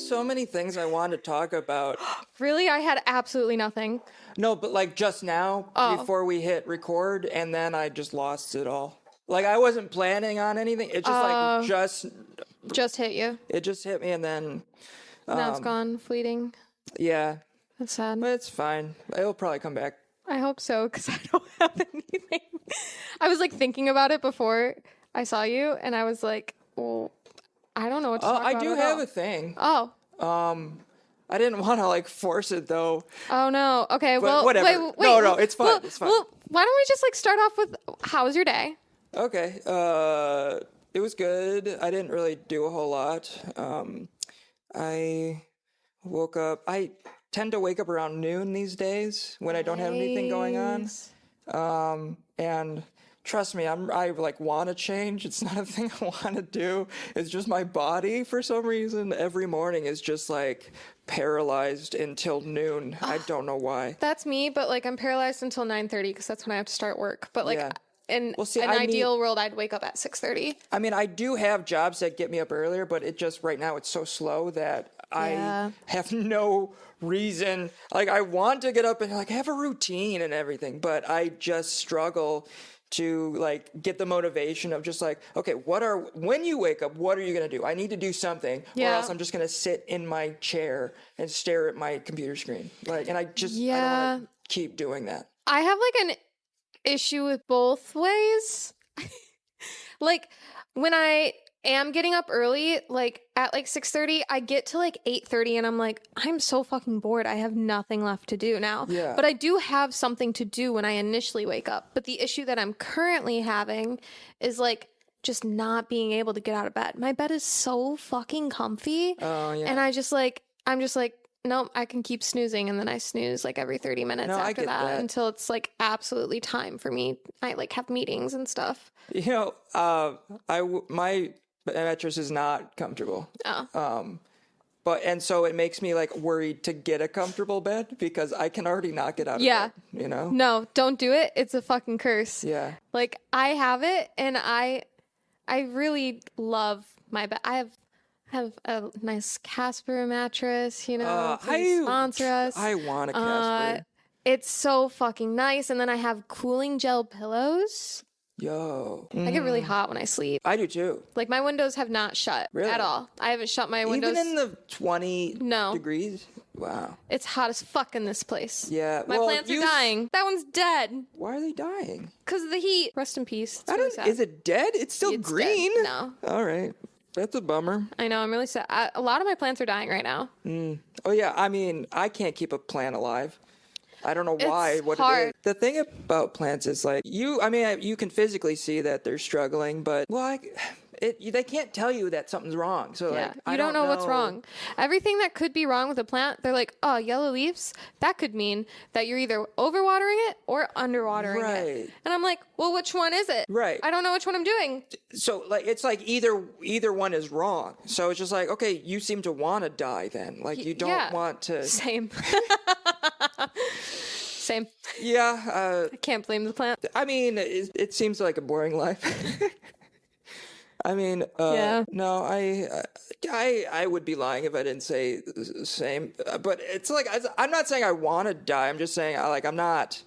so many things I wanted to talk about. Really? I had absolutely nothing. No, but like just now, before we hit record, and then I just lost it all. Like I wasn't planning on anything. It just Just hit you. it just hit me, and then Now it's gone, fleeting. yeah, That's sad. but it's fine. It'll probably come back. I hope so, because I don't have anything. I was like thinking about it before I saw you, and I was like, well, I don't know what to talk about. I do have a thing. Oh. I didn't want to like force it though. Oh no. Okay. But well, whatever. wait. No, it's fine. Well, it's fine. Well, why don't we just like start off with how was your day? Okay. It was good. I didn't really do a whole lot. I woke up. I tend to wake up around noon these days when I don't have anything going on. And trust me, I like want to change. It's not a thing I want to do. It's just my body for some reason every morning is just like paralyzed until noon. I don't know why. That's me, but like I'm paralyzed until 9:30 because that's when I have to start work. But like in an I ideal world, I'd wake up at 6:30. I mean, I do have jobs that get me up earlier, but it just right now it's so slow that I have no reason. Like I want to get up and like have a routine and everything, but I just struggle to like get the motivation of just like, okay, when you wake up, what are you going to do? I need to do something or else I'm just going to sit in my chair and stare at my computer screen. Like, and I don't want to keep doing that. I have like an issue with both ways. Like when I am getting up early, like at like 6:30, I get to like 8:30 and I'm like, I'm so fucking bored. I have nothing left to do now. Yeah. But I do have something to do when I initially wake up. But the issue that I'm currently having is like just not being able to get out of bed. My bed is so fucking comfy. Oh, yeah. And I'm just like, nope, I can keep snoozing, and then I snooze like every 30 minutes after that until it's like absolutely time for me. I like have meetings and stuff. You know, my mattress is not comfortable. And so it makes me like worried to get a comfortable bed because I can already not get out of bed, you know? No, don't do it. It's a fucking curse. Yeah. Like I have it, and I really love my bed. I have a nice Casper mattress, you know, please sponsor us. I want a Casper. It's so fucking nice. And then I have cooling gel pillows. Yo. I get really hot when I sleep. I do too. Like my windows have not shut at all. I haven't shut my windows. Even in the 20 degrees? Wow. It's hot as fuck in this place. Yeah. My plants are dying. That one's dead. Why are they dying? Because of the heat. Rest in peace. It's really sad. Is it dead? It's still green. Dead. No. All right. That's a bummer. I know. I'm really sad. A lot of my plants are dying right now. Oh, yeah. I mean, I can't keep a plant alive. I don't know why. It's hard. It is. The thing about plants is like you can physically see that they're struggling, but they can't tell you that something's wrong. So like, you don't know what's wrong. Everything that could be wrong with a plant, they're like, oh, yellow leaves. That could mean that you're either overwatering it or underwatering it. And I'm like, well, which one is it? Right. I don't know which one I'm doing. So like it's like either one is wrong. So it's just like, okay, you seem to want to die then. Like you don't want to. Same. Same. Yeah. I can't blame the plant. I mean, it seems like a boring life. I mean, no, I would be lying if I didn't say the same. But it's like I'm not saying I want to die. I'm just saying I'm not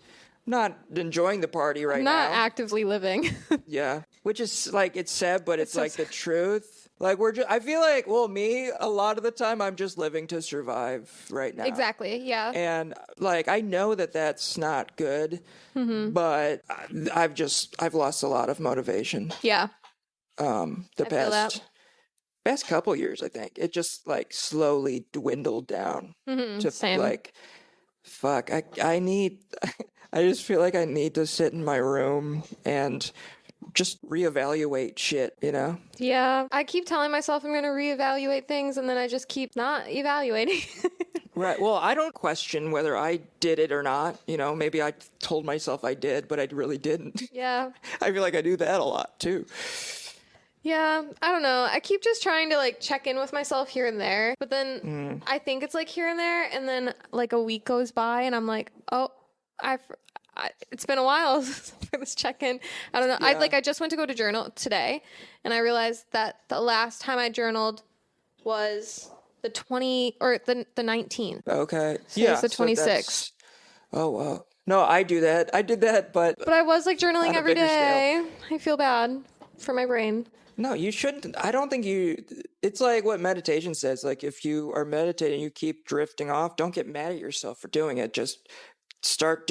enjoying the party right now. Not actively living. Yeah, which is like it's sad, but it's like the truth. Like I feel like, me, a lot of the time I'm just living to survive right now. Exactly, yeah. And like, I know that that's not good, but I've lost a lot of motivation. Yeah. The past couple years, I think it just like slowly dwindled down to same. Like, fuck, I just feel like I need to sit in my room and just reevaluate shit, you know? Yeah. I keep telling myself I'm going to reevaluate things, and then I just keep not evaluating. Right. Well, I don't question whether I did it or not. You know, maybe I told myself I did, but I really didn't. Yeah. I feel like I do that a lot, too. Yeah, I don't know. I keep just trying to like check in with myself here and there, but then I think it's like here and there, and then like a week goes by, and I'm like, oh, it's been a while for this check-in. I don't know. Yeah. I just went to go to journal today, and I realized that the last time I journaled was the 20 or the 19th. Okay. So Yeah. it's the so 26th. Oh, wow. No, I do that. I did that, but But I was like journaling on a every bigger day. I feel bad for my brain. no, you shouldn't. I don't think it's like what meditation says. Like if you are meditating, you keep drifting off, don't get mad at yourself for doing it. Just start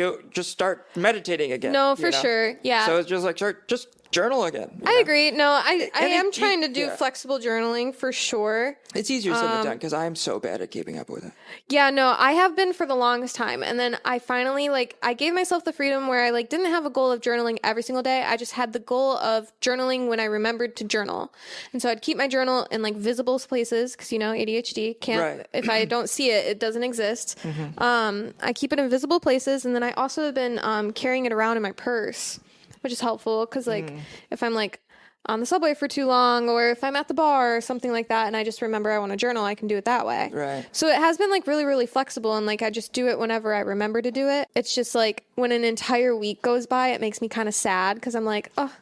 meditating again. No, for sure. Yeah. So it's just like, just journal again. I agree. No, I And am trying to do yeah. flexible journaling for sure. It's easier said than done because I'm so bad at keeping up with it. Yeah, no, I have been for the longest time. And then I finally, like, I gave myself the freedom where I, like, didn't have a goal of journaling every single day. I just had the goal of journaling when I remembered to journal. And so I'd keep my journal in, like, visible places because, you know, ADHD can't, Right. if I don't see it, it doesn't exist. I keep it in visible places. And then I also have been carrying it around in my purse, which is helpful because, like, if I'm, like, on the subway for too long or if I'm at the bar or something like that and I just remember I want to journal, I can do it that way. Right. So it has been, like, really, really flexible and, like, I just do it whenever I remember to do it. It's just, like, when an entire week goes by, it makes me kind of sad because I'm like, oh,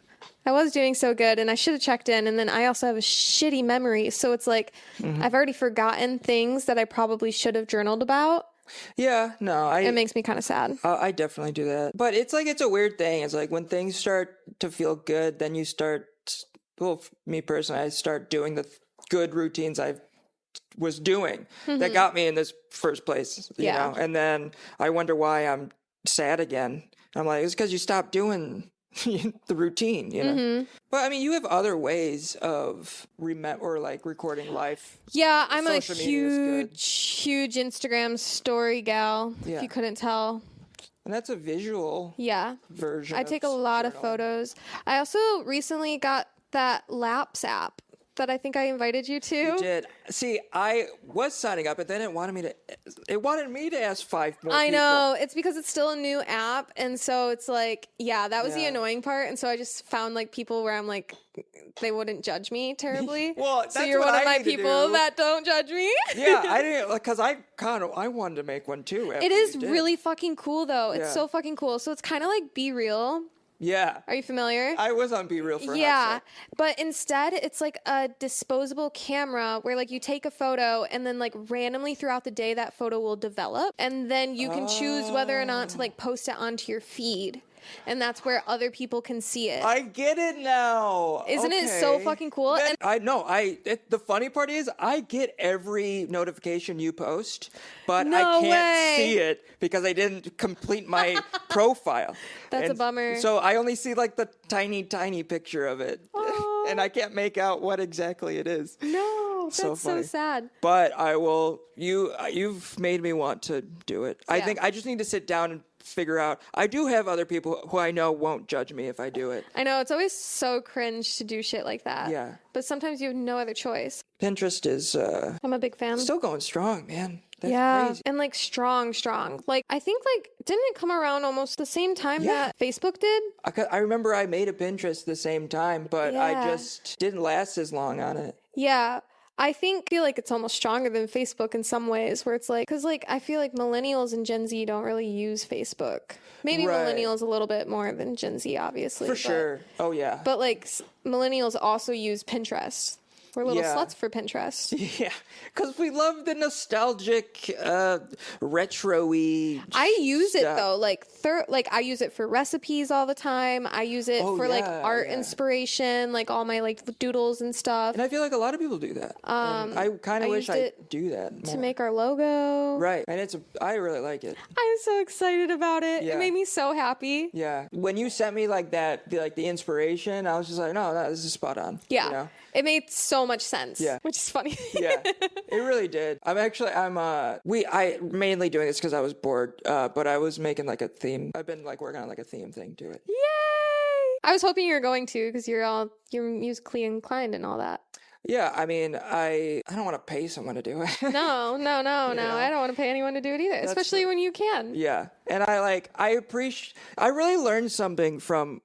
I was doing so good and I should have checked in. And then I also have a shitty memory. So it's like I've already forgotten things that I probably should have journaled about. Yeah, no, It makes me kind of sad. I definitely do that. But it's like, it's a weird thing. It's like when things start to feel good, then you start, well, me personally, I start doing the good routines I was doing that got me in this first place, you know? And then I wonder why I'm sad again. I'm like, it's because you stopped doing the routine, you know? But I mean, you have other ways of recording life. Yeah, I'm a Social media is good. huge Instagram story gal, Yeah. if you couldn't tell. And that's a visual Yeah. version. I take a lot of photos. I also recently got that Laps app that I think I invited you to. You did. See, I was signing up, but then it wanted me to ask 5 more I people. know. It's because it's still a new app. And so it's like, yeah, that was the annoying part. And so I just found, like, people where I'm like, they wouldn't judge me terribly. Well, so that's you're what one of I my need to people do. that don't judge me. Yeah, I didn't, because I wanted to make one too. It is really fucking cool, though. It's Yeah. so fucking cool. So it's kind of like Be Real. Yeah. Are you familiar? I was on Be Real for a hot Yeah, sec. but instead it's like a disposable camera where, like, you take a photo and then, like, randomly throughout the day that photo will develop and then you can choose whether or not to, like, post it onto your feed. And that's where other people can see it. I get it now. Isn't it so Okay. fucking cool? Then, And I know. The funny part is I get every notification you post, but I No can't way. see it because I didn't complete my profile. That's a bummer. So I only see, like, the tiny picture of it, Aw. and I can't make out what exactly it is. no, that's So so funny. sad. But I will. You've made me want to do it. I Yeah. think I just need to sit down and figure out. I do have other people who I know won't judge me if I do it. I know, it's always so cringe to do shit like that. Yeah. But sometimes you have no other choice. Pinterest is I'm a big fan. still going strong, man. That's yeah, crazy. and, like, strong. Like, I think, like, didn't it come around almost the same time Yeah. that Facebook did? I remember I made a Pinterest the same time, but I Yeah. just didn't last as long on it. Yeah. I feel like it's almost stronger than Facebook in some ways, where it's like, because, like, I feel like millennials and Gen Z don't really use Facebook. Maybe Right. millennials a little bit more than Gen Z, obviously. For but- sure. Oh yeah. But, like, millennials also use Pinterest. We're little Yeah. sluts for Pinterest. Yeah, because we love the nostalgic, retro-y I use it stuff. though, like I use it for recipes all the time. I use it Oh, for, like, yeah, art yeah. inspiration, like all my, like, doodles and stuff And I feel like a lot of people do that. And I kind I of wish used I it do that more. to make our logo. Right, and I really like it. I'm so excited about it. Yeah. It made me so happy. Yeah, when you sent me like that, the inspiration, I was just like, no, this is spot on. Yeah. You know? It made so much sense. Yeah. Which is funny. Yeah, it really did. I mainly doing this because I was bored, but I was making, like, a theme. I've been, like, working on, like, a theme thing to it. Yay! I was hoping you were going to because you're musically inclined and all that. Yeah, I mean, I don't want to pay someone to do it. No. know? I don't want to pay anyone to do it either, especially when you can. Yeah, and I really learned something from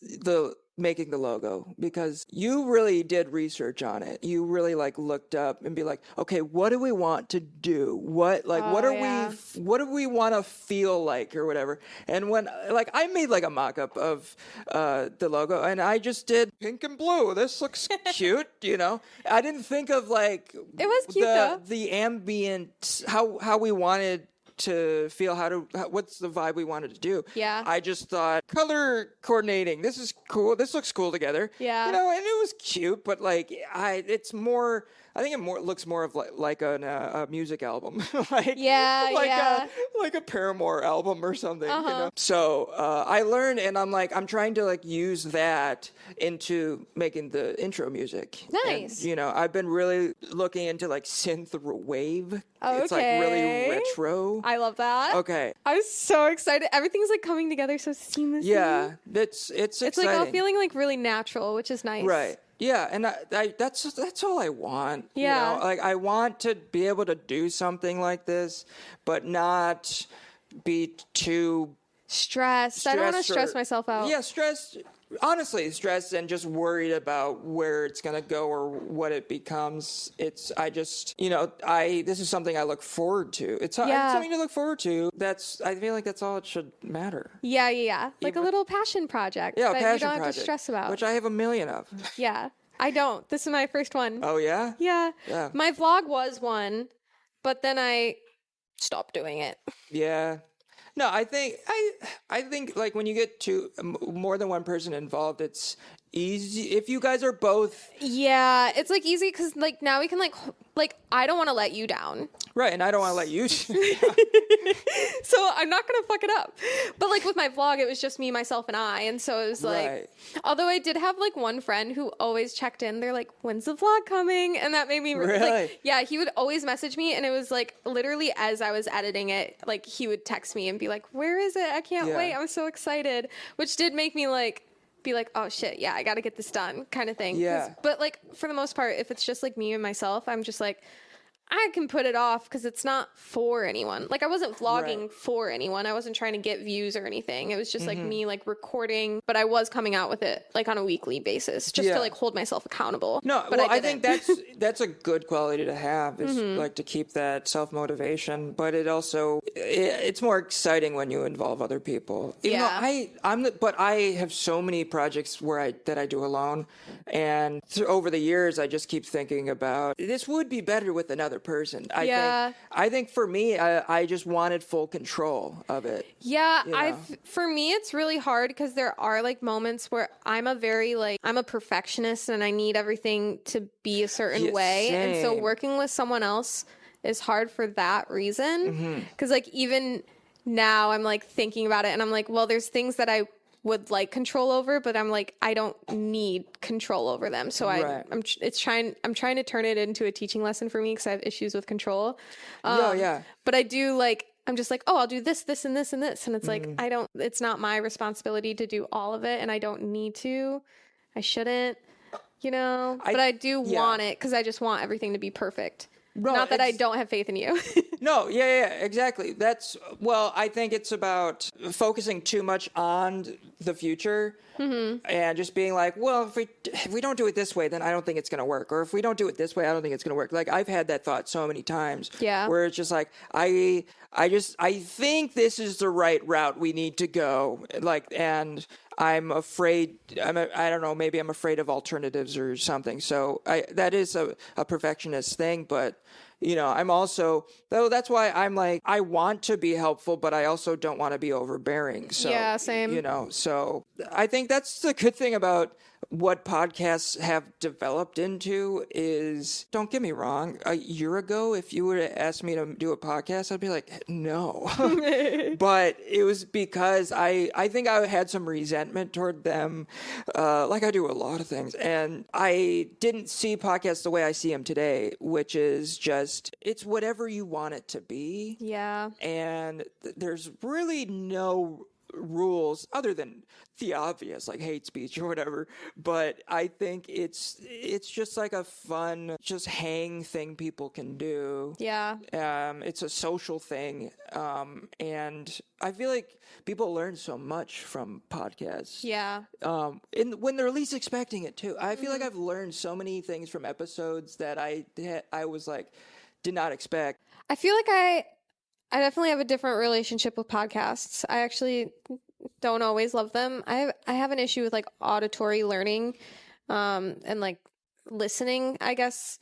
the making the logo because you really did research on it. You really like looked up and be like, okay, what do we want to do? What what do we want to feel like or whatever? And when like I made like a mock-up of the logo and I just did pink and blue. This looks cute, you know. I didn't think of like it was cute though. The ambient how we wanted to feel what's the vibe we wanted to do. Yeah. I just thought color coordinating. This is cool. This looks cool together. Yeah. You know, and it was cute, but like it's more. I think it looks more of like a music album, like like a Paramore album or something. You know? So I learned, and I'm trying to like use that into making the intro music. Nice. And, you know, I've been really looking into like synth wave. Okay. It's like really retro. I love that. Okay. I was so excited. Everything's like coming together so seamlessly. Yeah, it's exciting. like all feeling like really natural, which is nice. Right. Yeah, and that's all I want. Yeah. You know? Like I want to be able to do something like this, but not be too stressed. I don't want to stress myself out. Yeah, stressed. Honestly, stressed and just worried about where it's gonna go or what it becomes. I just, you know, this is something I look forward to. It's something to look forward to. I feel like that's all it should matter. Yeah. Like a little passion project. Yeah, a that passion you don't project, have to stress about. which I have a million of. Yeah, I don't. This is my first one. Oh yeah. Yeah. Yeah. My vlog was one, but then I stopped doing it. Yeah. No, I think like when you get to more than one person involved, it's easy if you guys are both. Yeah, it's like easy because like now we can like I don't want to let you down. Right, and I don't want to let you. So I'm not gonna fuck it up. But like with my vlog, it was just me, myself, and I, and so it was like. Right. Although I did have like one friend who always checked in. They're like, "When's the vlog coming?" And that made me really. Like, yeah, he would always message me, and it was like literally as I was editing it, like he would text me and be like, "Where is it? I can't wait! I'm so excited," which did make me like. Be like, oh shit, yeah, I gotta get this done, kind of thing. Yeah. But like for the most part, if it's just like me and myself, I'm just like, I can put it off because it's not for anyone. Like I wasn't vlogging for anyone. I wasn't trying to get views or anything. It was just like me like recording, but I was coming out with it like on a weekly basis just to like hold myself accountable. No, but well, I think that's a good quality to have is like to keep that self-motivation, but it also it's more exciting when you involve other people. Even though but I have so many projects that I do alone, and over the years I just keep thinking about this would be better with another person. I think for me, I just wanted full control of it. Yeah, for me it's really hard because there are like moments where I'm a perfectionist and I need everything to be a certain way. Same. And so working with someone else is hard for that reason. Because like even now I'm like thinking about it and I'm like, well, there's things that I would like control over, but I'm like, I don't need control over them. So I'm trying to turn it into a teaching lesson for me because I have issues with control. But I do like, I'm just like, oh, I'll do this, this, and this, and this. And it's like, it's not my responsibility to do all of it. And I don't need to, I shouldn't, you know, but I do want it because I just want everything to be perfect. Not that I don't have faith in you. No, exactly. I think it's about focusing too much on the future and just being like, well, if we don't do it this way, then I don't think it's going to work. Or if we don't do it this way, I don't think it's going to work. Like I've had that thought so many times. Yeah. Where it's just like, I think this is the right route we need to go. Like, and I'm afraid, I don't know, maybe I'm afraid of alternatives or something. So that is a perfectionist thing, but you know, I'm also, though that's why I'm like, I want to be helpful, but I also don't want to be overbearing. So, yeah, same. You know, so I think that's the good thing about what podcasts have developed into is, don't get me wrong, a year ago, if you would have asked me to do a podcast, I'd be like, no. But it was because I think I had some resentment toward them, like I do a lot of things. And I didn't see podcasts the way I see them today, which is just, it's whatever you want it to be. Yeah. And there's really no rules other than the obvious, like hate speech or whatever. But I think it's just like a fun, just hang thing people can do. Yeah. It's a social thing. And I feel like people learn so much from podcasts. Yeah. When they're least expecting it too. I feel like I've learned so many things from episodes that I was like, did not expect. I feel like I definitely have a different relationship with podcasts. I actually don't always love them. I have an issue with like auditory learning, and like listening, I guess.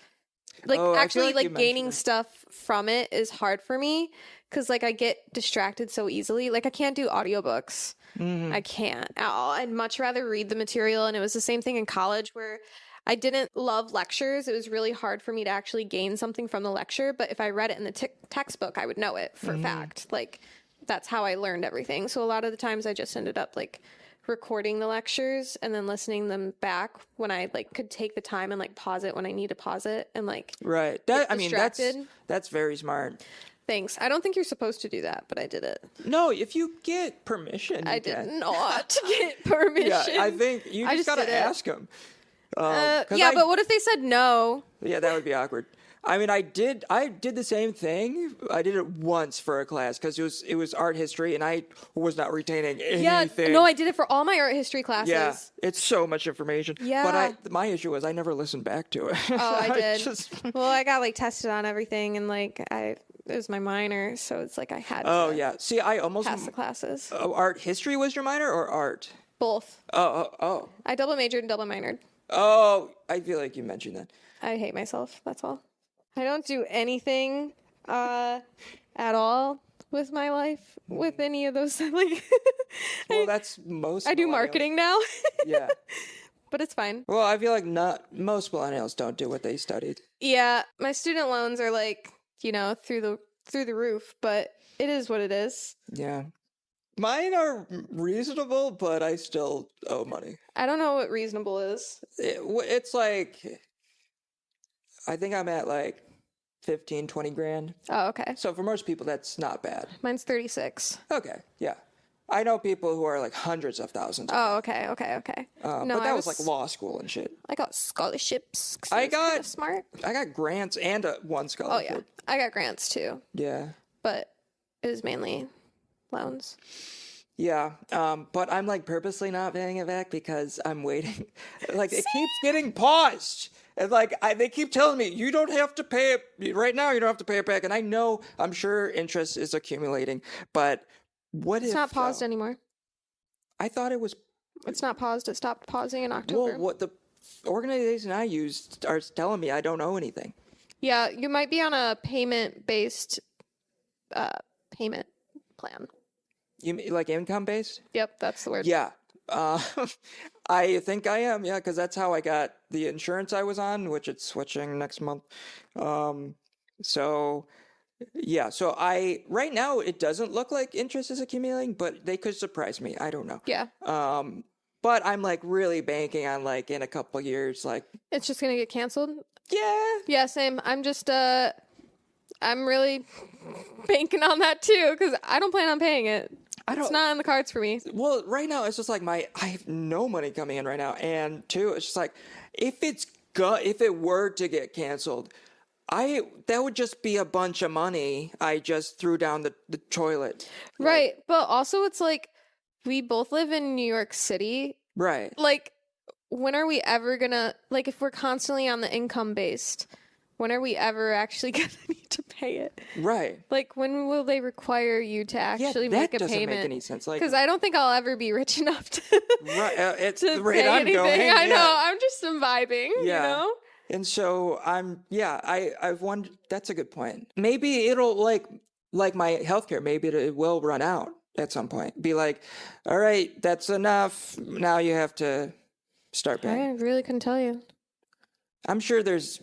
Like actually like gaining stuff from it is hard for me because like I get distracted so easily. Like I can't do audiobooks. I can't at all. I'd much rather read the material. And it was the same thing in college where I didn't love lectures. It was really hard for me to actually gain something from the lecture. But if I read it in the textbook, I would know it for a fact. Like that's how I learned everything. So a lot of the times I just ended up like recording the lectures and then listening them back when I like could take the time and like pause it when I need to pause it and like right. That's very smart. Thanks. I don't think you're supposed to do that, but I did it. No, if you get permission, I did not get permission. Yeah, I think you just gotta ask them. But what if they said no? Yeah, that would be awkward. I mean, I did the same thing. I did it once for a class because it was art history, and I was not retaining anything. Yeah, no, I did it for all my art history classes. Yeah, it's so much information. Yeah, but my issue was I never listened back to it. Oh, I did. Well, I got like tested on everything, and like it was my minor, so it's like I had. Oh yeah, see, I almost pass the classes. Art history was your minor or art? Both. Oh. I double majored and double minored. Oh, I feel like you mentioned that. I hate myself. That's all. I don't do anything at all with my life with any of those. Like, well, that's most. I do marketing now. Yeah, but it's fine. Well, I feel like not most millennials don't do what they studied. Yeah, my student loans are like through the roof, but it is what it is. Yeah. Mine are reasonable, but I still owe money. I don't know what reasonable is. It's like, I think I'm at like 15, 20 grand. Oh, okay. So for most people, that's not bad. Mine's 36. Okay, yeah. I know people who are like hundreds of thousands. Oh, okay. No, but that was like law school and shit. I got scholarships. I got smart. I got grants and one scholarship. Oh yeah, I got grants too. Yeah, but it was mainly loans. Yeah, but I'm like purposely not paying it back because I'm waiting. Like it keeps getting paused, and like they keep telling me you don't have to pay it right now. You don't have to pay it back, and I know I'm sure interest is accumulating. But what if it's not paused anymore? I thought it was. It's not paused. It stopped pausing in October. Well, what the organization I used are telling me I don't owe anything. Yeah, you might be on a payment-based payment plan. You mean like income based? Yep, that's the word. Yeah. I think I am, yeah, because that's how I got the insurance I was on, which it's switching next month. So right now it doesn't look like interest is accumulating, but they could surprise me. I don't know. Yeah. But I'm like really banking on like in a couple years, like it's just gonna get canceled. Yeah. Yeah, same. I'm just I'm really banking on that too because I don't plan on paying it. It's not in the cards for me. Well, right now it's just like I have no money coming in right now, and two, it's just like if it were to get canceled, that would just be a bunch of money I just threw down the toilet. Right, but also it's like we both live in New York City. Right. Like, when are we ever gonna like if we're constantly on the income based? When are we ever actually going to need to pay it? Right. Like, when will they require you to actually make a payment? That doesn't make any sense. Because I don't think I'll ever be rich enough to, it's to the rate pay I'm anything. going. I know. I'm just vibing, you know? And so I've wondered, that's a good point. Maybe it'll like my healthcare, maybe it will run out at some point. Be like, all right, that's enough. Now you have to start paying. I really couldn't tell you. I'm sure there's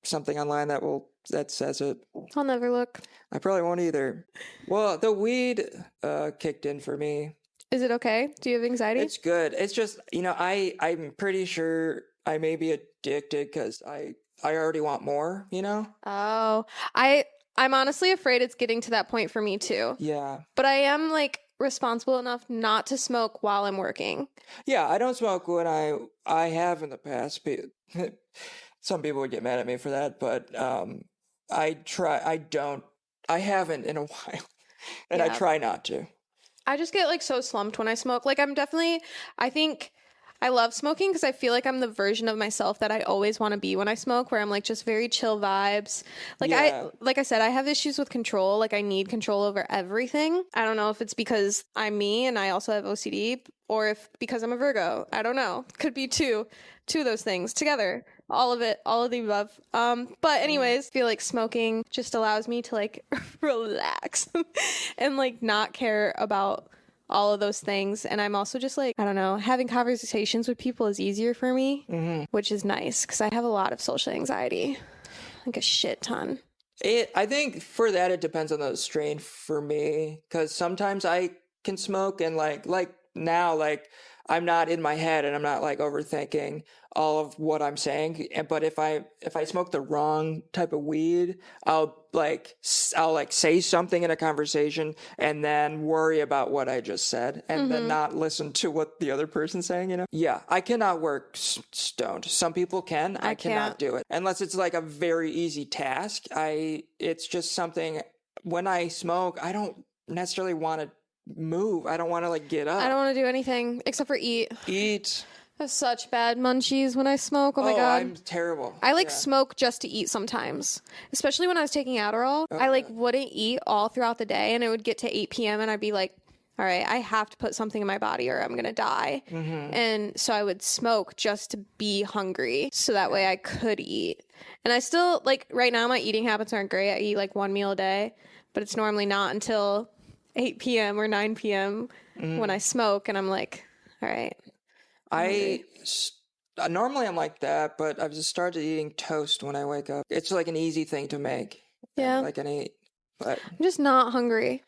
something online that says it. I'll never look. I probably won't either. Well, the weed kicked in for me. Is it okay? Do you have anxiety? It's good. It's just, I'm pretty sure I may be addicted because I already want more, Oh, I'm honestly afraid it's getting to that point for me too. Yeah. But I am like responsible enough not to smoke while I'm working. Yeah, I don't smoke when I have in the past. Some people would get mad at me for that, but I haven't in a while, and I Yeah. try not to. I just get like so slumped when I smoke. Like I think I love smoking because I feel like I'm the version of myself that I always want to be when I smoke, where I'm like just very chill vibes. Like I said, I have issues with control. Like I need control over everything. I don't know if it's because I'm me and I also have OCD, or if because I'm a Virgo. I don't know. Could be two of those things together. All of it, all of the above. But anyways, I feel like smoking just allows me to like relax and like not care about all of those things. And I'm also just like, I don't know, having conversations with people is easier for me, which is nice because I have a lot of social anxiety, like a shit ton. I think for that it depends on the strain for me, because sometimes I can smoke and like now, like I'm not in my head and I'm not like overthinking all of what I'm saying. But if I smoke the wrong type of weed, I'll say something in a conversation and then worry about what I just said and then not listen to what the other person's saying, you know? Yeah, I cannot work stoned. Some people can. I cannot do it. Unless it's like a very easy task. It's just something, when I smoke, I don't necessarily want to move. I don't want to like get up. I don't want to do anything except for eat. I have such bad munchies when I smoke. Oh my God. I'm terrible. I smoke just to eat sometimes, especially when I was taking Adderall. I wouldn't eat all throughout the day, and it would get to 8 p.m. and I'd be like, all right, I have to put something in my body or I'm going to die. And so I would smoke just to be hungry so that way I could eat. And I still, like, right now my eating habits aren't great. I eat like one meal a day, but it's normally not until 8 p.m. or 9 p.m. when I smoke, and I'm like, all right. Normally I'm like that, but I've just started eating toast when I wake up. It's like an easy thing to make. Yeah. I can eat, but I'm just not hungry.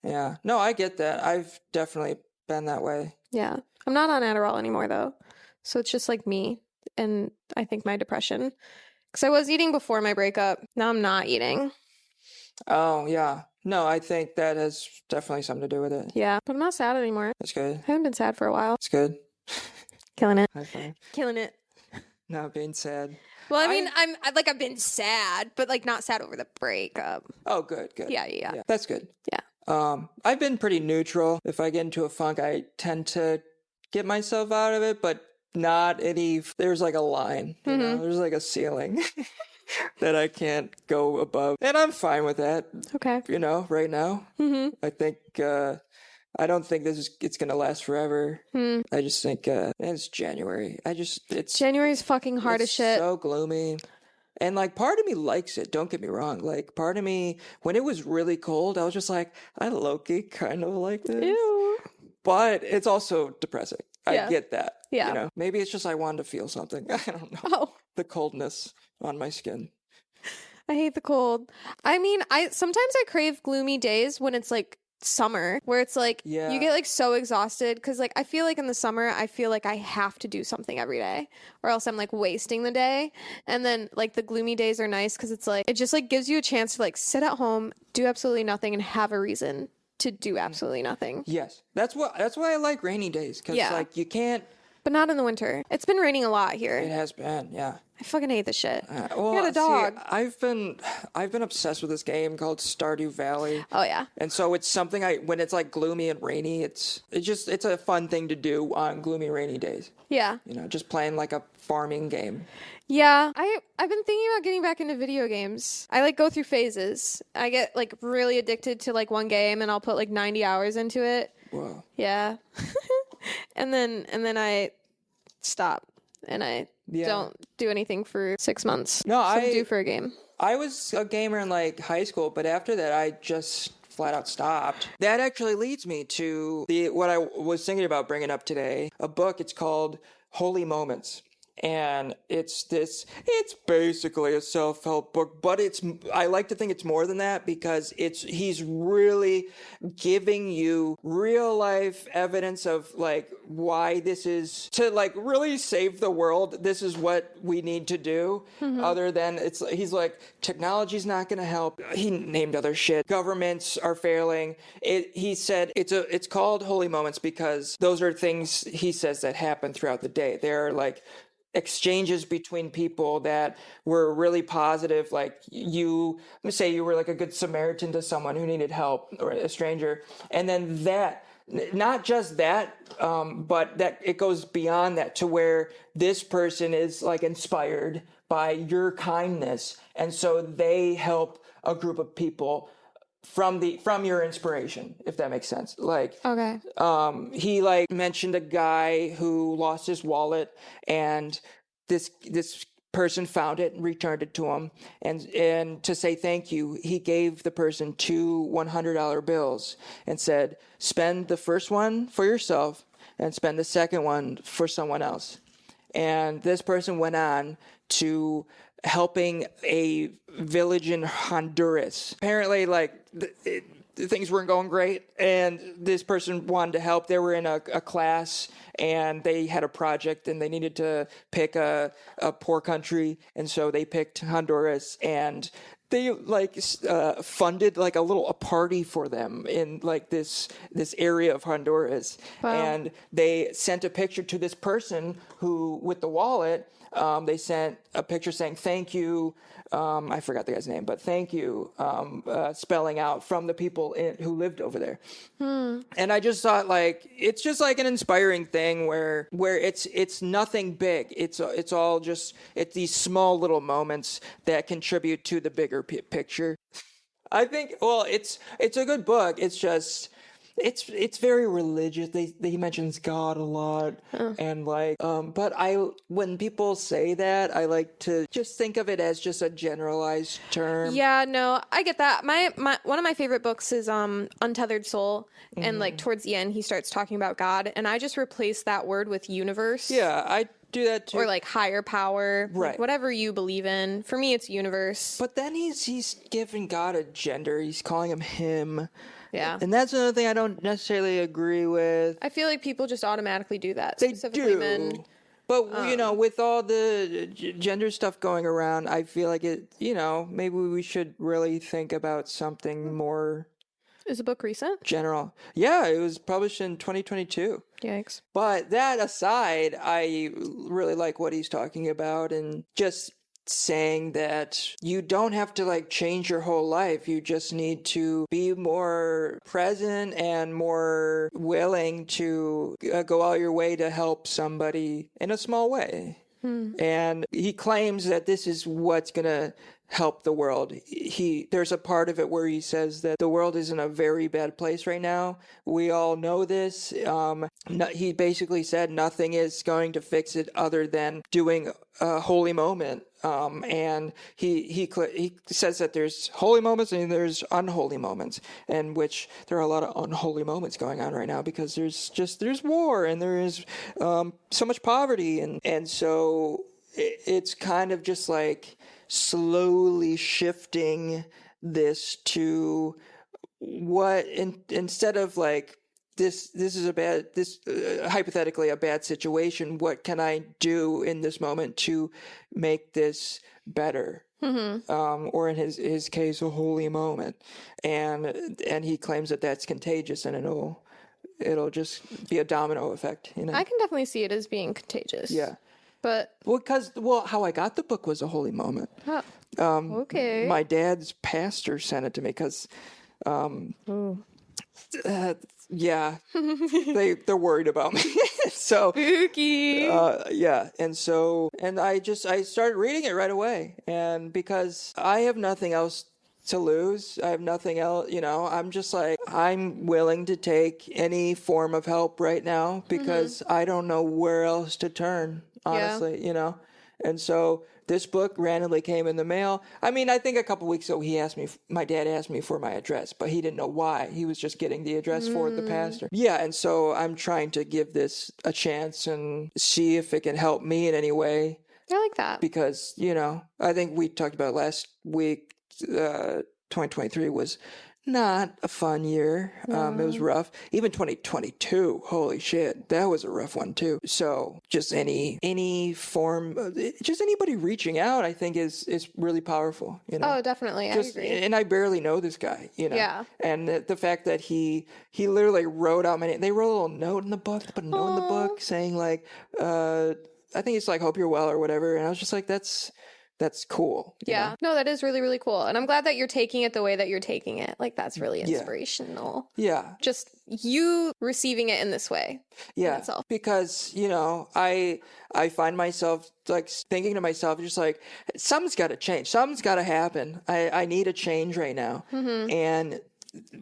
Yeah. No, I get that. I've definitely been that way. Yeah. I'm not on Adderall anymore though. So it's just like me and I think my depression. Because I was eating before my breakup. Now I'm not eating. Oh, yeah. No, I think that has definitely something to do with it. Yeah. But I'm not sad anymore. That's good. I haven't been sad for a while. It's good. Killing it. High five. Killing it. Not being sad. Well, I mean, I've been sad, but like not sad over the breakup. Oh, good. Yeah. That's good. Yeah. I've been pretty neutral. If I get into a funk, I tend to get myself out of it, but not any. There's like a line, you know? There's like a ceiling that I can't go above, and I'm fine with that. Okay. You know, right now, I think. I don't think it's gonna last forever. I just think it's January. January's fucking hard as shit. So gloomy. And like part of me likes it, don't get me wrong. Like part of me, when it was really cold, I was just like, I low-key kind of like this. Ew. But it's also depressing. Yeah. I get that. Yeah. You know, maybe it's just I wanted to feel something. I don't know. Oh. The coldness on my skin. I hate the cold. I mean, sometimes I crave gloomy days when it's like summer, where it's like you get like so exhausted because like I feel like in the summer I feel like I have to do something every day or else I'm like wasting the day. And then like the gloomy days are nice because it's like it just like gives you a chance to like sit at home, do absolutely nothing, and have a reason to do absolutely nothing. Yes, that's why I like rainy days, because like you can't. But not in the winter. It's been raining a lot here. It has been, yeah. I fucking hate this shit. Well, you got a dog. See, I've been obsessed with this game called Stardew Valley. Oh yeah. And so it's something when it's like gloomy and rainy, it's a fun thing to do on gloomy rainy days. Yeah. You know, just playing like a farming game. Yeah, I've been thinking about getting back into video games. I like go through phases. I get like really addicted to like one game and I'll put like 90 hours into it. Whoa. Yeah. and then I stop and I don't do anything for 6 months. No, I do for a game. I was a gamer in like high school, but after that I just flat out stopped. That actually leads me to what I was thinking about bringing up today, a book. It's called Holy Moments. And it's basically a self-help book, but I like to think it's more than that, because he's really giving you real life evidence of like why this is, to like really save the world. This is what we need to do. Other than he's like, technology's not going to help. He named other shit. Governments are failing. He said it's called holy moments because those are things, he says, that happen throughout the day. They're like exchanges between people that were really positive. Like let me say you were like a good Samaritan to someone who needed help, or a stranger. And then not just that, but that it goes beyond that to where this person is like inspired by your kindness. And so they help a group of people from your inspiration, if that makes sense. Like, okay. He like mentioned a guy who lost his wallet, and this person found it and returned it to him, and to say thank you, he gave the person 2 $100 bills and said, spend the first one for yourself and spend the second one for someone else. And this person went on to helping a village in Honduras. Apparently, like, things weren't going great, and this person wanted to help. They were in a class, and they had a project, and they needed to pick a poor country, and so they picked Honduras, and they like funded like a party for them in like this area of Honduras. Wow. And they sent a picture to this person who, with the wallet, they sent a picture saying thank you. I forgot the guy's name, but thank you, spelling out from the people who lived over there. And I just thought, like, it's just like an inspiring thing where it's nothing big. It's all just these small little moments that contribute to the bigger picture. I think, well, it's a good book. It's just, it's very religious. He mentions God a lot, and like, but when people say that, I like to just think of it as just a generalized term. Yeah, no, I get that. My one of my favorite books is Untethered Soul, and like towards the end he starts talking about God, and I just replace that word with universe. Yeah, I do that too. Or like higher power, right? Like whatever you believe in. For me, it's universe. But then he's giving God a gender. He's calling him him. Yeah. And that's another thing I don't necessarily agree with. I feel like people just automatically do that. They specifically do. Men. But, with all the gender stuff going around, I feel like maybe we should really think about something more... Is the book recent? General. Yeah, it was published in 2022. Yikes. But that aside, I really like what he's talking about, and just saying that you don't have to like change your whole life. You just need to be more present and more willing to go out your way to help somebody in a small way. And he claims that this is what's going to help the world. There's a part of it where he says that the world is in a very bad place right now. We all know this. He basically said nothing is going to fix it other than doing a holy moment. And he says that there's holy moments and there's unholy moments, in which there are a lot of unholy moments going on right now because there's war and there is so much poverty, and so it's kind of just like slowly shifting this to what instead of like this is hypothetically a bad situation, what can I do in this moment to make this better? Or in his case, a holy moment, and he claims that that's contagious, and it'll just be a domino effect. I can definitely see it as being contagious. Yeah. But how I got the book was a holy moment. Oh, okay. My dad's pastor sent it to me because, yeah, they're worried about me. So spooky. Yeah, and I started reading it right away, and because I have nothing else to lose, I have nothing else, I'm just like, I'm willing to take any form of help right now because I don't know where else to turn, honestly, And so this book randomly came in the mail. I mean, I think a couple weeks ago my dad asked me for my address, but he didn't know why. He was just getting the address for the pastor. Yeah, and so I'm trying to give this a chance and see if it can help me in any way. I like that. Because, I think we talked about last week, 2023 was not a fun year. It was rough. Even 2022, holy shit, that was a rough one too. So just any form, just anybody reaching out, I think is really powerful. Oh, definitely. I agree. And I barely know this guy, Yeah. And the fact that he literally wrote out they wrote a little note in the book, put a note in the book saying like, I think it's like, hope you're well or whatever. And I was just like, that's cool. Yeah. No, that is really, really cool. And I'm glad that you're taking it the way that you're taking it. Like, that's really inspirational. Yeah. Just you receiving it in this way. Yeah. Because, I find myself like thinking to myself, just like, something's got to change. Something's got to happen. I need a change right now. Mm-hmm. And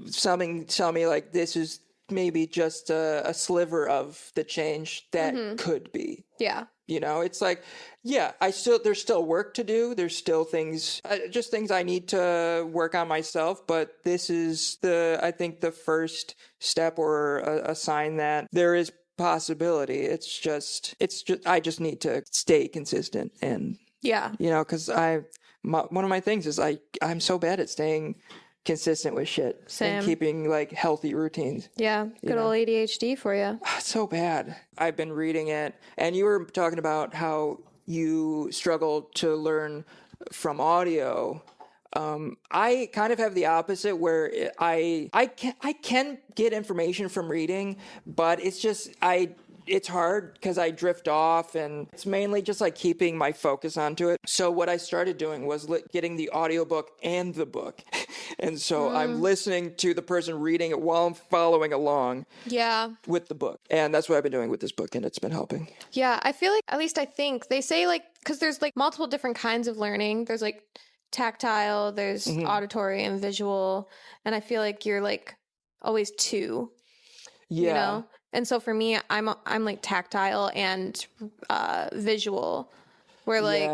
something tell me like, this is maybe just a sliver of the change that could be. Yeah. It's like, there's still work to do. There's still things I need to work on myself. But this is I think the first step or a sign that there is possibility. It's just, I just need to stay consistent and, because one of my things is I'm so bad at staying consistent with shit. Same. And keeping like healthy routines. Yeah. Good old ADHD for you. So bad. I've been reading it, and you were talking about how you struggle to learn from audio. I kind of have the opposite, where I can get information from reading, but it's just it's hard because I drift off, and it's mainly just like keeping my focus onto it. So what I started doing was getting the audiobook and the book. And so I'm listening to the person reading it while I'm following along with the book. And that's what I've been doing with this book, and it's been helping. Yeah, I feel like, at least I think, they say like, because there's like multiple different kinds of learning. There's like tactile, there's auditory and visual. And I feel like you're like always two. Yeah. And so for me, I'm like tactile and visual, where like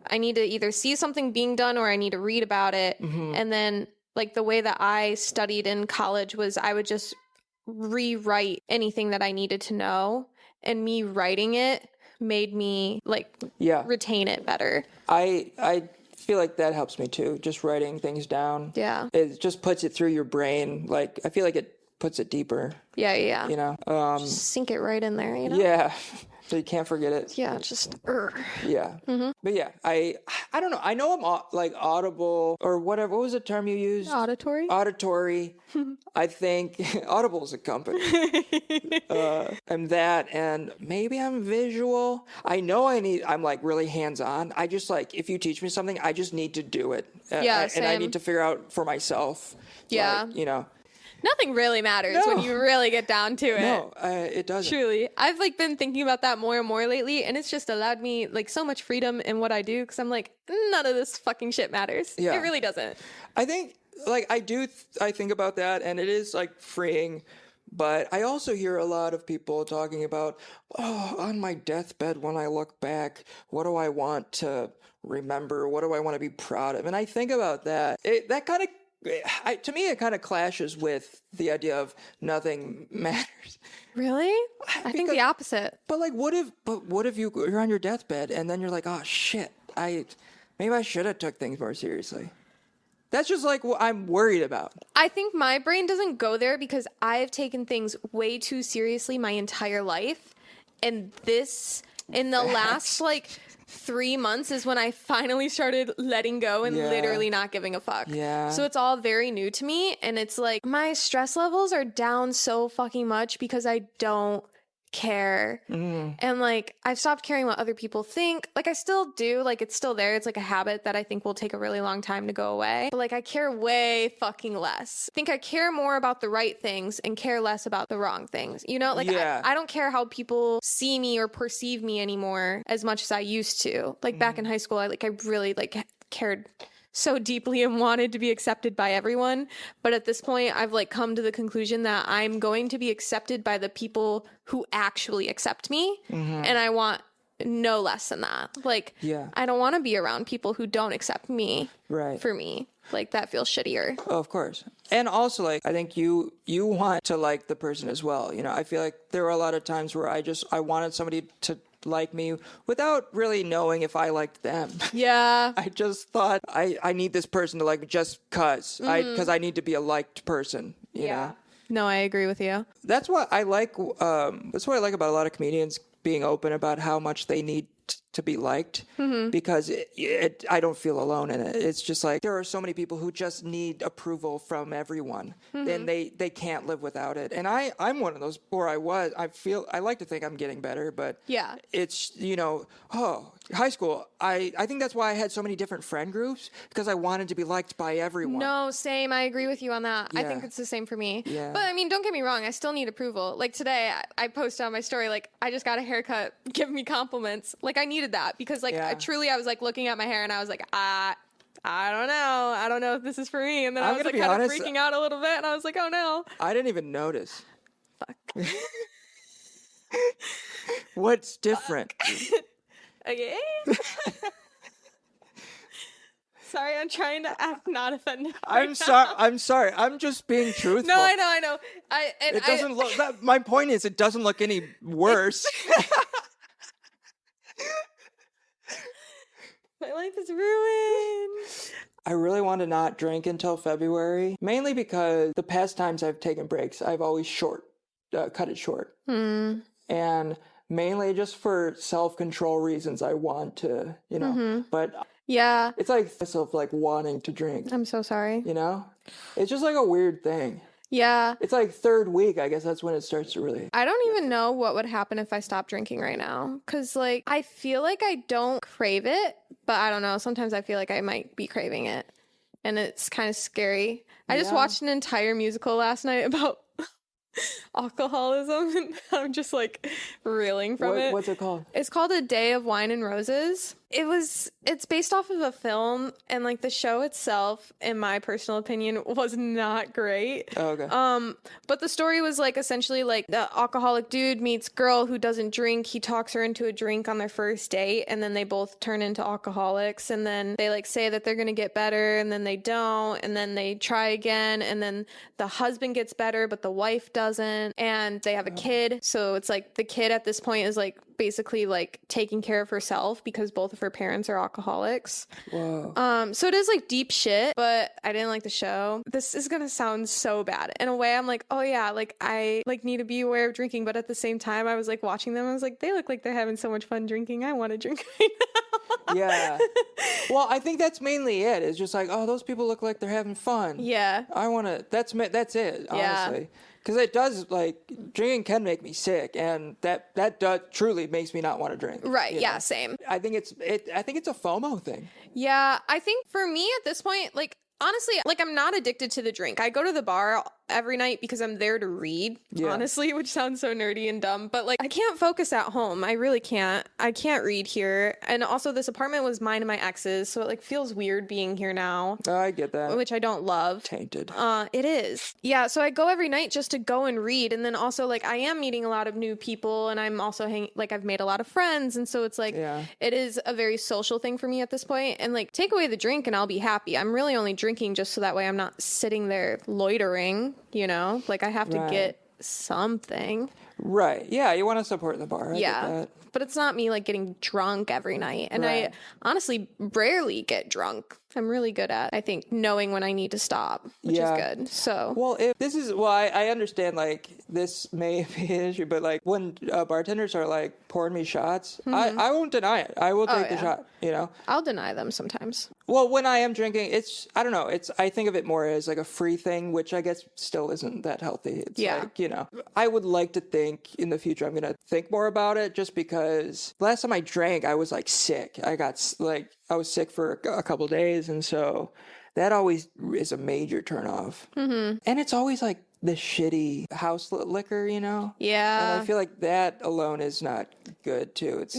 I need to either see something being done or I need to read about it. Mm-hmm. And then like the way that I studied in college was I would just rewrite anything that I needed to know, and me writing it made me like retain it better. I feel like that helps me too, just writing things down. Yeah. It just puts it through your brain. Like, I feel like it puts it deeper. Yeah. Just sink it right in there, Yeah. So you can't forget it. Yeah, just Yeah. Mm-hmm. But yeah, I don't know. I know I'm like audible or whatever. What was the term you used? Auditory. I think Audible is a company. I'm that, and maybe I'm visual. I know I'm like really hands-on. I just like, if you teach me something, I just need to do it. Same. And I need to figure out for myself. Yeah. Like, nothing really matters when you really get down to it. No, it doesn't. Truly. I've like been thinking about that more and more lately, and it's just allowed me like so much freedom in what I do, because I'm like, none of this fucking shit matters. Yeah. It really doesn't. I think like I think about that, and it is like freeing, but I also hear a lot of people talking about, on my deathbed when I look back, what do I want to remember? What do I want to be proud of? And I think about that. That kind of, to me, it kind of clashes with the idea of nothing matters. Really? I think the opposite. But like, what if you're on your deathbed and then you're like, oh shit, maybe I should have took things more seriously. That's just like what I'm worried about. I think my brain doesn't go there because I've taken things way too seriously my entire life, and this in the last like 3 months is when I finally started letting go and literally not giving a fuck. Yeah. So it's all very new to me, and it's like my stress levels are down so fucking much because I don't care. And like I've stopped caring what other people think. Like I still do, like it's still there. It's like a habit that I think will take a really long time to go away. But like I care way fucking less. I think I care more about the right things and care less about the wrong things. Like I don't care how people see me or perceive me anymore as much as I used to. Like back in high school, I really cared so deeply and wanted to be accepted by everyone. But at this point, I've like come to the conclusion that I'm going to be accepted by the people who actually accept me. And I want no less than that. Like, Yeah. I don't want to be around people who don't accept me Right. for me. Like, that feels shittier. Oh, of course. And also, like, I think you want to like the person as well. You know, I feel like there were a lot of times where I wanted somebody to like me without really knowing if I liked them. Yeah. I just thought I need this person to like me just because I need to be a liked person, you know? No, I agree with you. That's what I like. That's what I like about a lot of comedians being open about how much they need to be liked, because I don't feel alone in it. It's just like there are so many people who just need approval from everyone, and they can't live without it. And I'm one of those, or I like to think I'm getting better, but Yeah. it's, high school. I think that's why I had so many different friend groups, because I wanted to be liked by everyone. No, same. I agree with you on that. I Yeah. think it's the same for me. Yeah. But I mean, don't get me wrong. I still need approval. Like today, I posted on my story, like, I just got a haircut. Give me compliments. Like, I needed that because, like, Yeah. I was like looking at my hair and I was like, I don't know. I don't know if this is for me. And then I I'm was gonna like be kind of honest, freaking out a little bit. And I was like, oh no. I didn't even notice. Fuck. What's different? Okay. Sorry, I'm trying to act not offended. I'm sorry. I'm sorry. I'm just being truthful. No, I know. It doesn't look. My point is, it doesn't look any worse. My life is ruined. I really want to not drink until February, mainly because the past times I've taken breaks, I've always cut it short. And mainly just for self-control reasons, I want to, but Yeah. it's like myself like wanting to drink, I'm so sorry. It's just like a weird thing. Yeah. It's like third week, I guess that's when it starts to really. I don't even know what would happen if I stopped drinking right now. Cause like, I feel like I don't crave it, but I don't know. Sometimes I feel like I might be craving it. And it's kind of scary. I just watched an entire musical last night about alcoholism, and I'm just like reeling from it. What's it called? It's called A Day of Wine and Roses. It's based off of a film, and like the show itself, in my personal opinion, was not great. Oh, okay. But the story was like essentially like the alcoholic dude meets girl who doesn't drink. He talks her into a drink on their first date, and then they both turn into alcoholics, and then they like say that they're gonna get better, and then they don't, and then they try again, and then the husband gets better, but the wife doesn't, and they have a kid. So it's like the kid at this point is like basically like taking care of herself because both of her parents are alcoholics. Whoa. So it is like deep shit, but I didn't like the show. This is gonna sound so bad. In a way, I'm like, oh yeah, like I like need to be aware of drinking, but at the same time, I was like watching them. I was like, they look like they're having so much fun drinking. I want to drink right now. Yeah. Well, I think that's mainly it. It's just like, oh, those people look like they're having fun. Yeah. I want to. That's it. Yeah. Honestly. Because it does, like, drinking can make me sick, and that does truly makes me not want to drink. Right. you Yeah. know? Same. I think it's a FOMO thing. Yeah. I think for me at this point, like, honestly, like I'm not addicted to the drink. I go to the bar every night because I'm there to read, honestly, which sounds so nerdy and dumb, but like I can't focus at home. I really can't. I can't read here. And also this apartment was mine and my ex's, so it like feels weird being here now. Oh, I get that. Which I don't love. Tainted. It is. Yeah, so I go every night just to go and read, and then also like I am meeting a lot of new people, and I'm also I've made a lot of friends, and so it's like it is a very social thing for me at this point. And like take away the drink and I'll be happy. I'm really only drinking just so that way I'm not sitting there loitering, like I have to get something. Right. Yeah, you want to support the bar. I get that. But it's not me like getting drunk every night. And I honestly rarely get drunk. I'm really good at, I think, knowing when I need to stop, which is good. So, well, I understand like this may be an issue, but like when bartenders are like pouring me shots, I won't deny it. I will take the shot, I'll deny them sometimes. Well, when I am drinking, I don't know. I think of it more as like a free thing, which I guess still isn't that healthy. It's like, I would like to think in the future I'm going to think more about it, just because last time I drank, I was like sick. I was sick for a couple of days. And so that always is a major turnoff. Mm-hmm. And it's always like the shitty house liquor, Yeah. And I feel like that alone is not good too. It's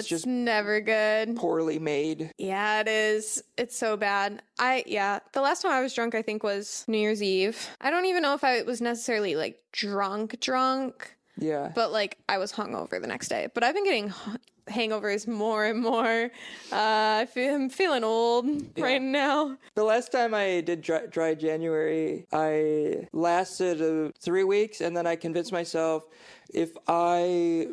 just never good. Poorly made. Yeah, it is. It's so bad. The last time I was drunk, I think, was New Year's Eve. I don't even know if I was necessarily like drunk. Yeah. But like I was hungover the next day. But I've been getting hangovers more and more. I'm feeling old right now. The last time I did dry January, I lasted 3 weeks, and then I convinced myself if I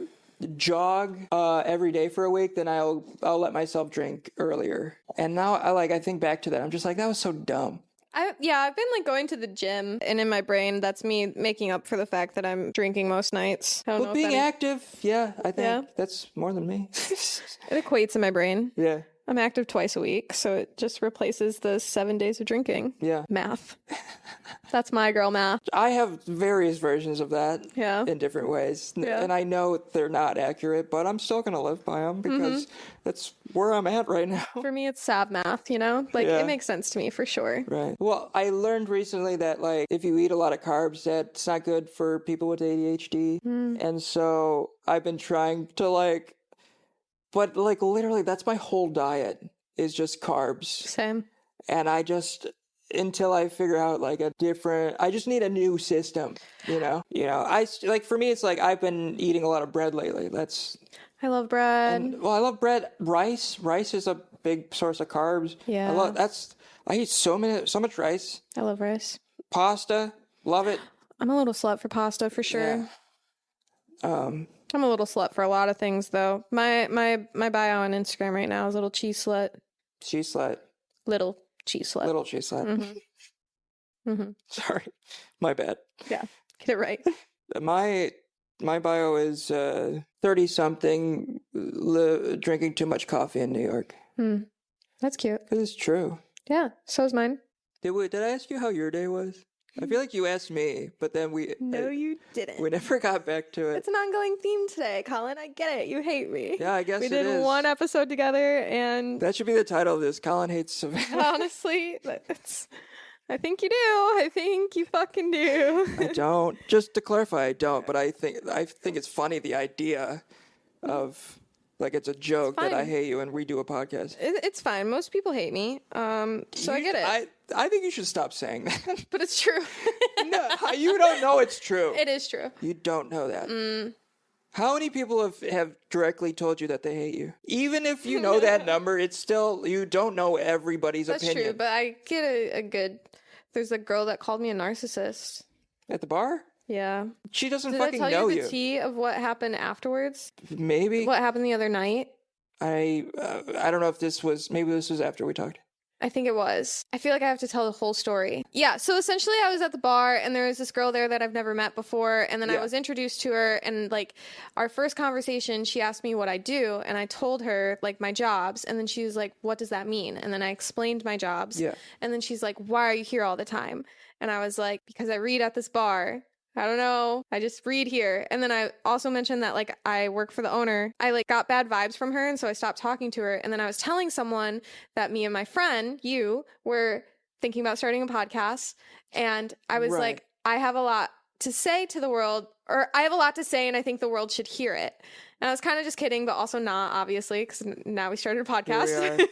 jog every day for a week, then I'll let myself drink earlier. And now I think back to that. I'm just like, that was so dumb. I've been like going to the gym, and in my brain, that's me making up for the fact that I'm drinking most nights. I don't know if being active, I think that's more than me. It equates in my brain. Yeah. I'm active twice a week, so it just replaces the 7 days of drinking. Yeah. Math. That's my girl math. I have various versions of that in different ways. Yeah. And I know they're not accurate, but I'm still going to live by them because that's where I'm at right now. For me, it's sav math, you know? Like, it makes sense to me for sure. Right. Well, I learned recently that, like, if you eat a lot of carbs, that's not good for people with ADHD. And so I've been trying to, but, literally, that's my whole diet is just carbs. Same. And I just, until I figure out, I just need a new system, you know? For me, it's I've been eating a lot of bread lately. I love bread. I love bread. Rice is a big source of carbs. Yeah. I eat so much rice. I love rice. Pasta, love it. I'm a little slut for pasta, for sure. Yeah. I'm a little slut for a lot of things, though. My bio on Instagram right now is little cheese slut. Cheese slut. Little cheese slut. Little cheese slut. Sorry, my bad. Yeah, get it right. My bio is 30-something drinking too much coffee in New York. That's cute. Because it's true. Yeah, so is mine. Did I ask you how your day was? I feel like you asked me, but then you didn't. We never got back to it. It's an ongoing theme today, Colin. I get it. You hate me. Yeah, I guess we did one episode together, and that should be the title of this. Colin hates Savannah. Honestly, I think you do. I think you fucking do. I don't. Just to clarify, I don't. But I think it's funny, the idea of it's a joke that I hate you and we do a podcast. It's fine. Most people hate me. So I get it. I think you should stop saying that. But it's true. No, you don't know it's true. It is true. You don't know that. How many people have directly told you that they hate you? Even if you know that number, it's still, you don't know everybody's opinion. That's true, but I get a good... There's a girl that called me a narcissist. At the bar? Yeah. She doesn't Did fucking I know tell you. you the tea of what happened afterwards? Maybe. What happened the other night? I don't know if this was after we talked. I think it was. I feel like I have to tell the whole story. Yeah, so essentially I was at the bar and there was this girl there that I've never met before, and then I was introduced to her, and our first conversation, she asked me what I do, and I told her my jobs, and then she was like, what does that mean? And then I explained my jobs. Yeah. And then she's like, why are you here all the time? And I was like, because I read at this bar. I don't know. I just read here. And then I also mentioned that I work for the owner. I got bad vibes from her, and so I stopped talking to her. And then I was telling someone that me and my friend, you, were thinking about starting a podcast. And I was like, I have a lot to say to the world, or I have a lot to say, and I think the world should hear it. And I was kind of just kidding, but also not, obviously, because now we started a podcast.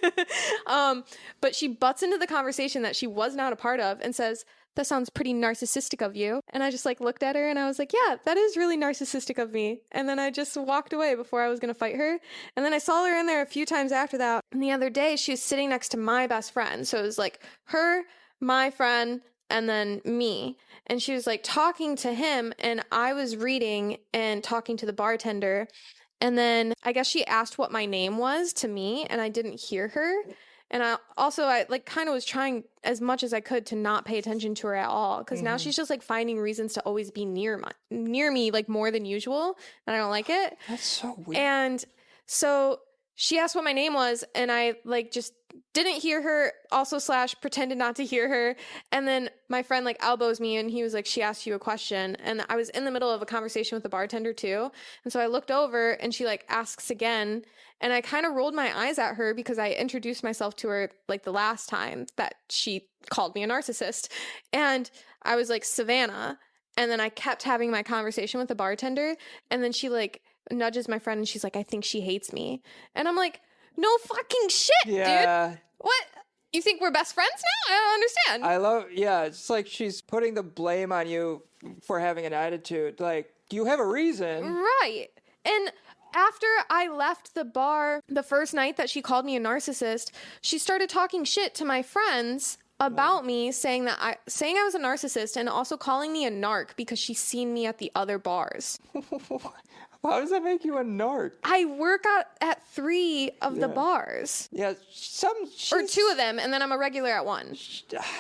But she butts into the conversation that she was not a part of and says, that sounds pretty narcissistic of you. And I just looked at her and I was like, yeah, that is really narcissistic of me. And then I just walked away before I was going to fight her. And then I saw her in there a few times after that. And the other day she was sitting next to my best friend. So it was her, my friend, and then me. And she was talking to him, and I was reading and talking to the bartender. And then I guess she asked what my name was to me, and I didn't hear her. And I kind of was trying as much as I could to not pay attention to her at all, because now she's just finding reasons to always be near me more than usual, and I don't like it. That's so weird. And so she asked what my name was, and I just didn't hear her, also / pretended not to hear her. And then my friend elbows me, and he was like, she asked you a question. And I was in the middle of a conversation with the bartender too. And so I looked over and she asks again. And I kind of rolled my eyes at her because I introduced myself to her the last time that she called me a narcissist. And I was like, Savannah. And then I kept having my conversation with the bartender. And then she nudges my friend and she's like, I think she hates me. And I'm like, no fucking shit, dude. What? You think we're best friends now? I don't understand. It's she's putting the blame on you for having an attitude. Do you have a reason? Right. And after I left the bar the first night that she called me a narcissist, she started talking shit to my friends about me, saying I was a narcissist and also calling me a narc because she's seen me at the other bars. How does that make you a narc? I work at 3 of the bars. Yeah, or 2 of them, and then I'm a regular at 1.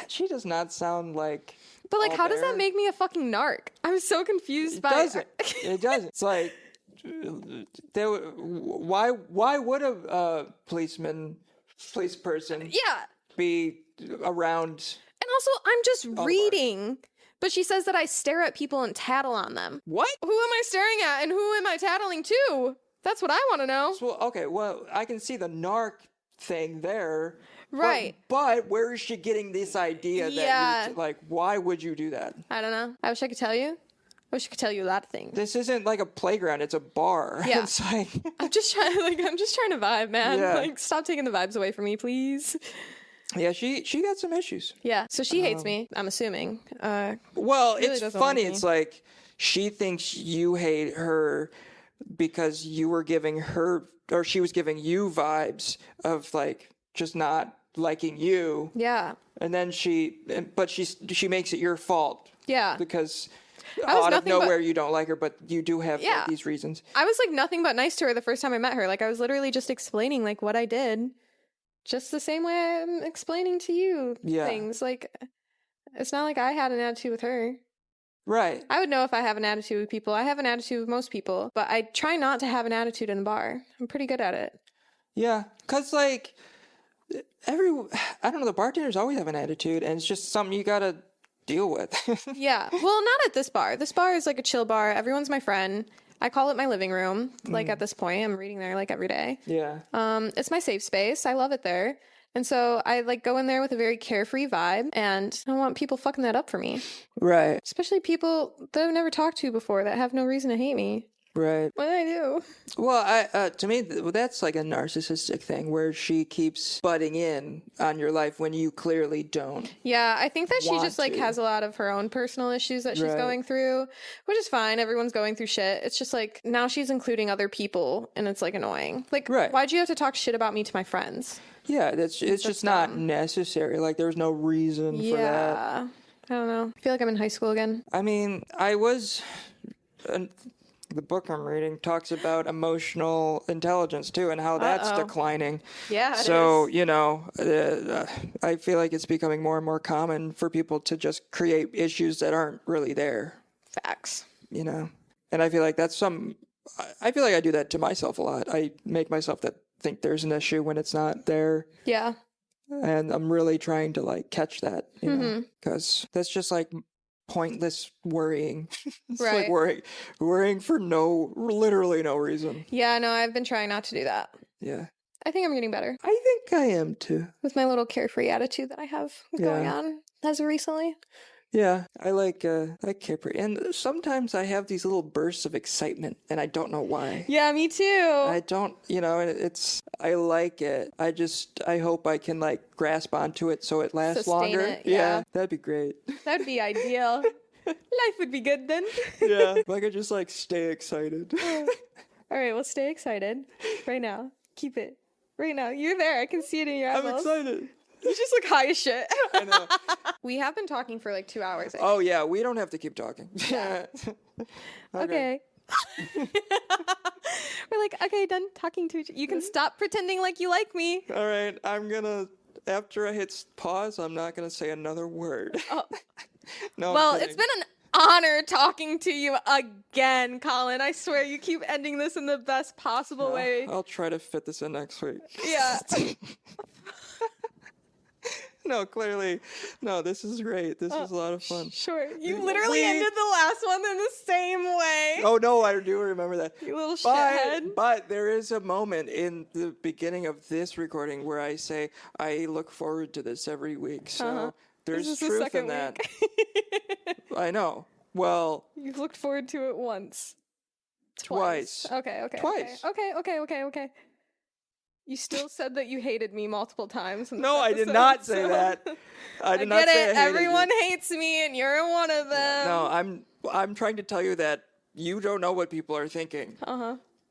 She does not sound like. But like, how does that make me a fucking narc? I'm so confused by it. It doesn't. It's like, why would a police person be around? And also, I'm just reading. But she says that I stare at people and tattle on them. What? Who am I staring at and who am I tattling to? That's what I want to know. Well, I can see the narc thing there. Right. But where is she getting this idea that you're, why would you do that? I don't know. I wish I could tell you. I wish I could tell you a lot of things. This isn't like a playground, it's a bar. Yeah. It's like I'm just trying to vibe, man. Yeah. Like, stop taking the vibes away from me, please. Yeah, she got some issues. Yeah. So she hates me, I'm assuming. Well, really it's funny. It's like she thinks you hate her because you were giving her, or she was giving you vibes of like just not liking you. Yeah. And then she makes it your fault. Yeah. Because out of nowhere you don't like her, but you do have like, these reasons. I was like nothing but nice to her the first time I met her. Like, I was literally just explaining like what I did. Just the same way I'm explaining to you things. Like, it's not like I had an attitude with her. Right. I would know if I have an attitude with people. I have an attitude with most people, but I try not to have an attitude in the bar. I'm pretty good at it. Yeah, because like I don't know, the bartenders always have an attitude, and it's just something you gotta deal with. Yeah. Well, not at this bar. This bar is like a chill bar. Everyone's my friend. I call it my living room. Like at this point, I'm reading there like every day. Yeah. It's my safe space. I love it there. And so I like go in there with a very carefree vibe, and I don't want people fucking that up for me. Right. Especially people that I've never talked to before that have no reason to hate me. Right. What did I do? Well, to me, that's like a narcissistic thing where she keeps butting in on your life when you clearly don't. Yeah, I think that she just like to. has a lot of her own personal issues that she's going through, which is fine. Everyone's going through shit. It's just like now she's including other people, and it's like annoying. Like, why'd you have to talk shit about me to my friends? Yeah, it's just not necessary. Like, there's no reason for that. Yeah, I don't know. I feel like I'm in high school again. I mean, I was. The book I'm reading talks about emotional intelligence too, and how that's declining. Yeah. So, you know, I feel like it's becoming more and more common for people to just create issues that aren't really there. Facts. You know, and I feel like I feel like I do that to myself a lot. I make myself think there's an issue when it's not there. Yeah. And I'm really trying to like catch that, you know, because that's just like pointless worrying. It's like worrying for literally no reason. Yeah, no, I've been trying not to do that. Yeah. I think I'm getting better. I think I am too. With my little carefree attitude that I have going on as of recently. Yeah, I like carefree. And sometimes I have these little bursts of excitement and I don't know why. Yeah, me too. I don't, you know, I like it. I hope I can like grasp onto it so it lasts longer. It, yeah, that'd be great. That'd be ideal. Life would be good then. Yeah, if I could just like stay excited. All right, well, stay excited right now. Keep it right now. You're there. I can see it in your eyeballs. I'm excited. You just look high as shit. I know. We have been talking for like 2 hours. Oh yeah, we don't have to keep talking. Okay. We're like, okay, done talking to each other. You can stop pretending like you like me. All right, after I hit pause, I'm not gonna say another word. Oh. No. Well, it's been an honor talking to you again, Colin. I swear you keep ending this in the best possible way. I'll try to fit this in next week. Yeah. No, clearly. No, this is great. This is a lot of fun. Sure. You literally ended the last one in the same way. Oh, no, I do remember that. You little shithead. But there is a moment in the beginning of this recording where I say, I look forward to this every week. So there's truth in that. I know. Well. You've looked forward to it once. Twice. Okay. Twice. Okay. You still said that you hated me multiple times. No, I did not say that. I did not say I hated Everyone you. hates me, and you're one of them. No, I'm trying to tell you that you don't know what people are thinking.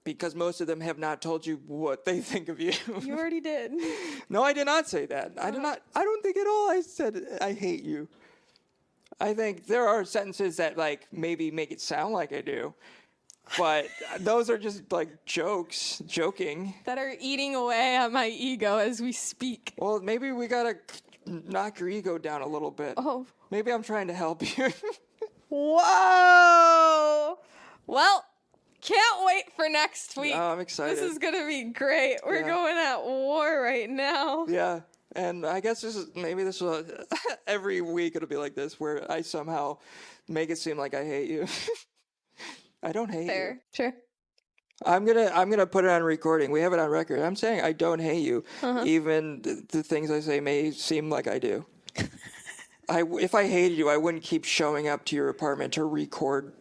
because most of them have not told you what they think of you. You already did. No, I did not say that. I don't think at all I said I hate you. I think there are sentences that like maybe make it sound like I do. But those are just like joking. That are eating away at my ego as we speak. Well, maybe we gotta knock your ego down a little bit. Oh. Maybe I'm trying to help you. Whoa! Well, can't wait for next week. Oh, I'm excited. This is gonna be great. We're going at war right now. Yeah. And I guess this will every week it'll be like this, where I somehow make it seem like I hate you. I don't hate you. Sure. I'm gonna put it on recording. We have it on record. I'm saying I don't hate you, even the things I say may seem like I do. If I hated you, I wouldn't keep showing up to your apartment to record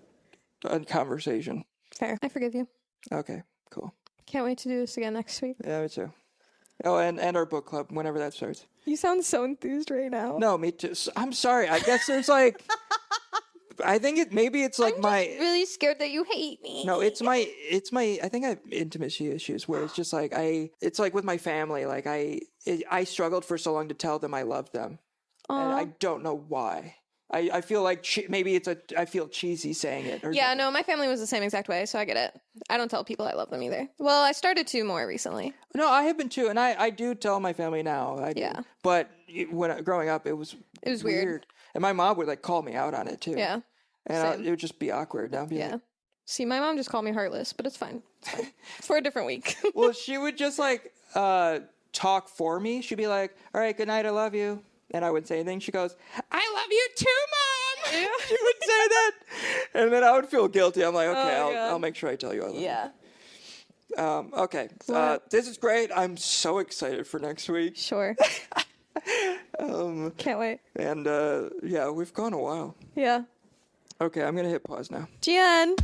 a conversation. Fair. I forgive you. Okay, cool. Can't wait to do this again next week. Yeah, me too. Oh, and our book club, whenever that starts. You sound so enthused right now. No, me too. I'm sorry. I guess there's like... I think maybe it's like I'm just really scared that you hate me. No, it's my, I think I have intimacy issues where it's just like, it's like with my family, like I struggled for so long to tell them I loved them. Aww. And I don't know why. I feel like maybe I feel cheesy saying it. Yeah, no, my family was the same exact way, so I get it. I don't tell people I love them either. Well, I started to more recently. No, I have been too, and I do tell my family now. I do. But growing up, it was weird. And my mom would like call me out on it too. Yeah. And it would just be awkward. Like, see, my mom just called me heartless, but it's fine. For a different week. Well, she would just like talk for me. She'd be like, all right, good night, I love you. And I wouldn't say anything. She goes, I love you too, Mom. Yeah. She would say that. And then I would feel guilty. I'm like, okay, I'll make sure I tell you I love you. Okay. This is great. I'm so excited for next week. Sure. Can't wait. And we've gone a while. Yeah. Okay, I'm going to hit pause now. Jen.